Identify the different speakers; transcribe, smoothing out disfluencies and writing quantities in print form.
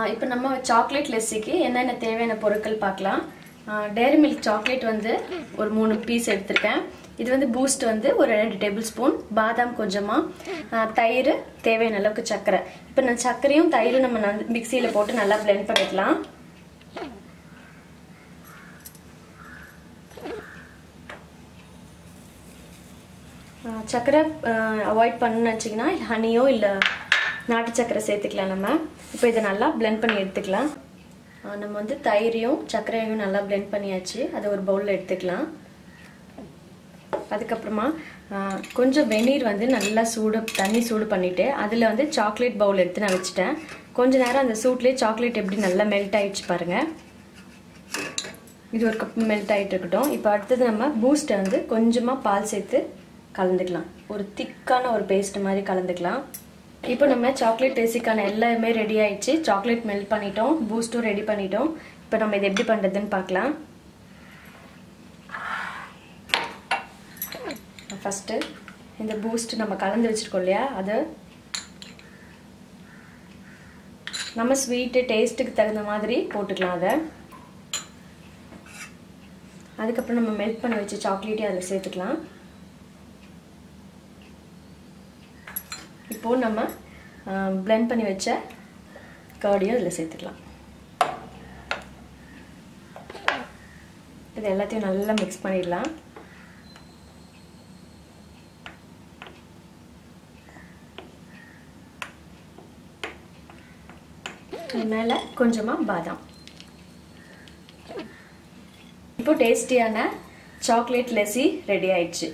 Speaker 1: இப்போ நம்ம சாக்லேட் லெஸ்ஸிக்கு என்னென்ன தேவையான பொருட்கள் பார்க்கலாம். டேரி மில்க் சாக்லேட் வந்து ஒரு 3 பீஸ் எடுத்துருக்கேன். இது வந்து பூஸ்ட் வந்து ஒரு 2 டேபிள் ஸ்பூன், பாதாம் கொஞ்சமாக, தயிர், தேவையான அளவுக்கு சர்க்கரை. இப்போ நான் சர்க்கரையும் தயிரும் நம்ம மிக்சியில் போட்டு நல்லா பிளெண்ட் பண்ணிக்கலாம். சர்க்கரை அவாய்ட் பண்ணணும்னு வச்சிங்கன்னா ஹனியோ இல்லை நாட்டு சர்க்கரை சேர்த்துக்கலாம். நம்ம இப்போ இதை நல்லா பிளெண்ட் பண்ணி எடுத்துக்கலாம். நம்ம வந்து தயிரையும் சர்க்கரையும் நல்லா பிளெண்ட் பண்ணியாச்சு. அதை ஒரு பவுலில் எடுத்துக்கலாம். அதுக்கப்புறமா கொஞ்சம் வெந்நீர் வந்து நல்லா தண்ணி சூடு பண்ணிவிட்டு அதில் வந்து சாக்லேட் பவுல் எடுத்து நான் வச்சுட்டேன். கொஞ்சம் நேரம் அந்த சூட்லேயே சாக்லேட் எப்படி நல்லா மெல்ட் ஆகிடுச்சு பாருங்கள். இது ஒரு கப் மெல்ட் ஆகிட்டு இருக்கட்டும். இப்போ அடுத்தது நம்ம பூஸ்ட்டை வந்து கொஞ்சமாக பால் சேர்த்து கலந்துக்கலாம். ஒரு திக்கான ஒரு பேஸ்ட் மாதிரி கலந்துக்கலாம். இப்போ நம்ம சாக்லேட் லெஸ்ஸிக்கான எல்லாமே ரெடி ஆயிடுச்சு. சாக்லேட் மெல்ட் பண்ணிட்டோம், பூஸ்ட்டும் ரெடி பண்ணிட்டோம். இப்போ நம்ம இதை எப்படி பண்ணுறதுன்னு பார்க்கலாம். ஃபஸ்ட்டு இந்த பூஸ்ட் நம்ம கலந்து வச்சுருக்கோம் இல்லையா, அதை நம்ம ஸ்வீட்டு டேஸ்ட்டுக்கு தகுந்த மாதிரி போட்டுக்கலாம். அதை அதுக்கப்புறம் நம்ம மெல்ட் பண்ணி வச்சு சாக்லேட்டையும் அதில் சேர்த்துக்கலாம். இப்போது நம்ம பிளெண்ட் பண்ணி வச்ச கர்டையும் இதில் சேர்த்துக்கலாம். இது எல்லாத்தையும் நல்லா மிக்ஸ் பண்ணிடலாம். மேலே கொஞ்சமாக பாதாம். இப்போ டேஸ்டியான சாக்லேட் லெஸ்ஸி ரெடி ஆயிடுச்சு.